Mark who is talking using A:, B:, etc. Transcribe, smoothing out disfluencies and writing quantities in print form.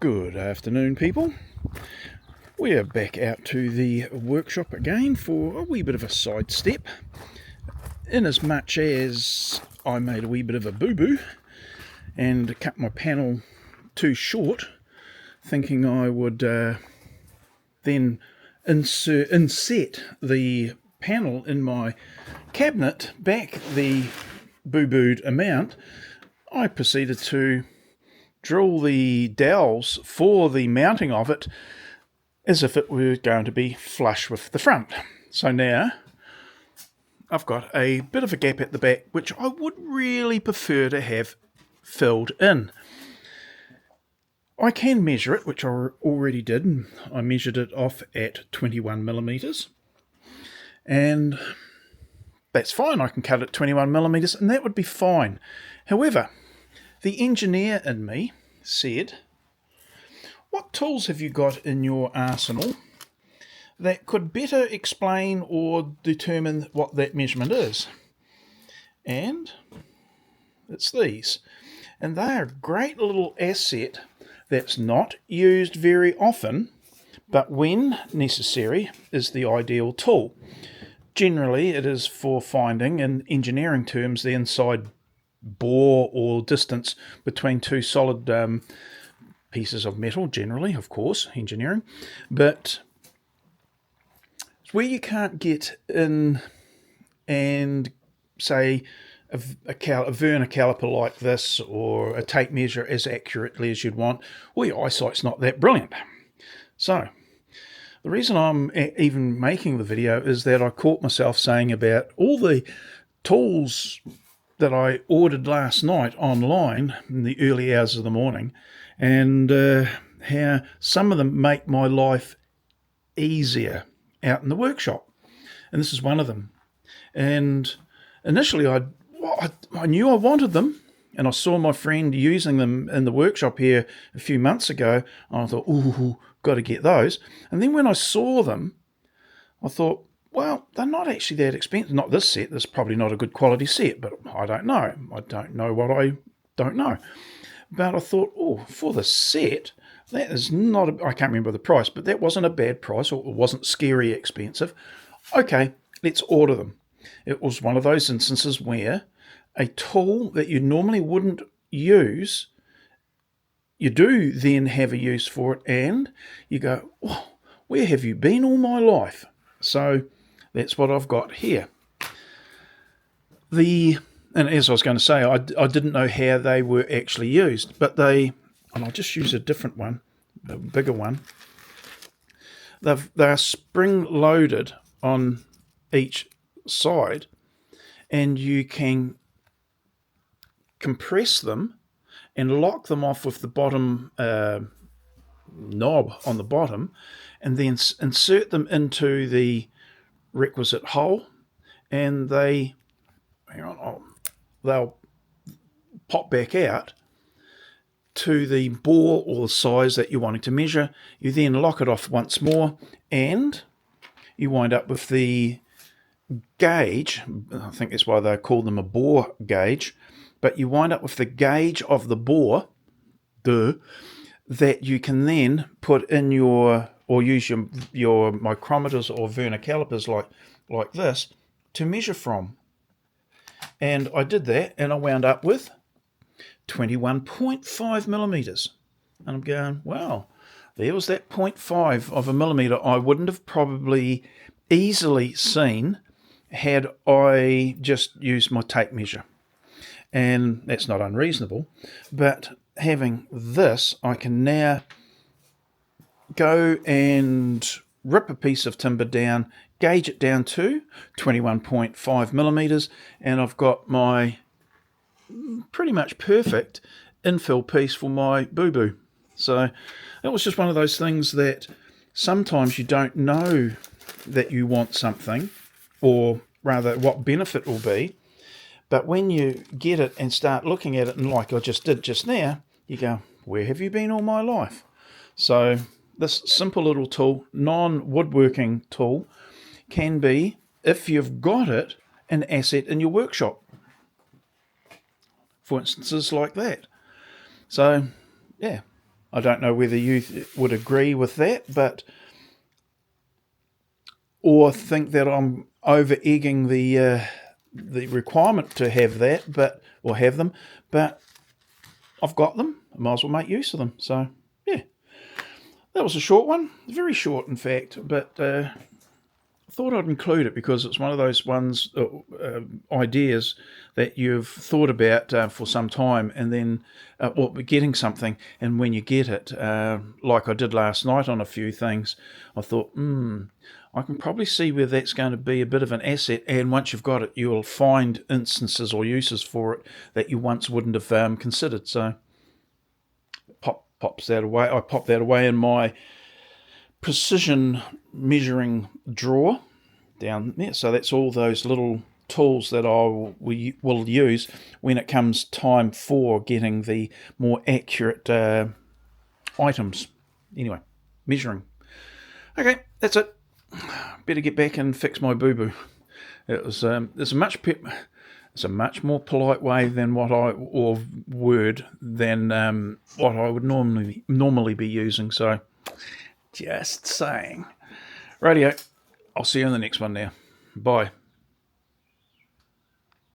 A: Good afternoon, people. We are back out to the workshop again for a wee bit of a sidestep, in as much as I made a wee bit of a boo-boo and cut my panel too short, thinking I would then inset the panel in my cabinet back the boo-booed amount. I proceeded to drill the dowels for the mounting of it as if it were going to be flush with the front. So now I've got a bit of a gap at the back, which I would really prefer to have filled in. I can measure it, which I already did. I measured it off at 21 millimeters, and that's fine. I can cut it 21 millimeters, and that would be fine. However, the engineer in me said, what tools have you got in your arsenal that could better explain or determine what that measurement is? And it's these. And they are a great little asset that's not used very often, but when necessary is the ideal tool. Generally, it is for finding, in engineering terms, the inside bore or distance between two solid pieces of metal, generally, of course, engineering. But it's where you can't get in and say a vernier caliper like this or a tape measure as accurately as you'd want, well, your eyesight's not that brilliant. So the reason I'm even making the video is that I caught myself saying about all the tools that I ordered last night online in the early hours of the morning, and how some of them make my life easier out in the workshop. And this is one of them. And initially I knew I wanted them, and I saw my friend using them in the workshop here a few months ago, and I thought, ooh, got to get those. And then when I saw them, I thought, well, they're not actually that expensive. Not this set. This is probably not a good quality set, but I don't know. I don't know what I don't know. But I thought, oh, for the set, that is not, I can't remember the price, but that wasn't a bad price, or it wasn't scary expensive. Okay, let's order them. It was one of those instances where a tool that you normally wouldn't use, you do then have a use for it, and you go, oh, where have you been all my life? So that's what I've got here. And as I was going to say, I didn't know how they were actually used, but and I'll just use a different one, a bigger one. They're spring-loaded on each side, and you can compress them and lock them off with the bottom knob on the bottom, and then insert them into the requisite hole, and they'll pop back out to the bore or the size that you're wanting to measure. You then lock it off once more, and you wind up with the gauge. I think that's why they call them a bore gauge, but you wind up with the gauge of the bore that you can then put in or use your micrometers or vernier calipers like this to measure from. And I did that, and I wound up with 21.5 millimeters. And I'm going, wow, there was that 0.5 of a millimeter I wouldn't have probably easily seen had I just used my tape measure. And that's not unreasonable, but having this, I can now go and rip a piece of timber down, gauge it down to 21.5 millimeters, and I've got my pretty much perfect infill piece for my boo-boo. So that was just one of those things that sometimes you don't know that you want something, or rather what benefit will be, but when you get it and start looking at it, and like I just did just now, you go, where have you been all my life? So this simple little tool, non-woodworking tool, can be, if you've got it, an asset in your workshop. For instances like that. So, yeah, I don't know whether you would agree with that, but or think that I'm over egging the requirement to have that, or have them, but I've got them. I might as well make use of them. So yeah, that was a short one, very short in fact, but I thought I'd include it because it's one of those ones, ideas that you've thought about for some time, and then getting something, and when you get it, like I did last night on a few things, I thought, I can probably see where that's going to be a bit of an asset, and once you've got it, you'll find instances or uses for it that you once wouldn't have considered. So pops that away. I pop that away in my precision measuring drawer down there. So that's all those little tools that we will use when it comes time for getting the more accurate items. Anyway, measuring. Okay, that's it. Better get back and fix my boo-boo. It's a much more polite way than what I would normally be using. So, just saying. Radio. I'll see you in the next one now. Bye.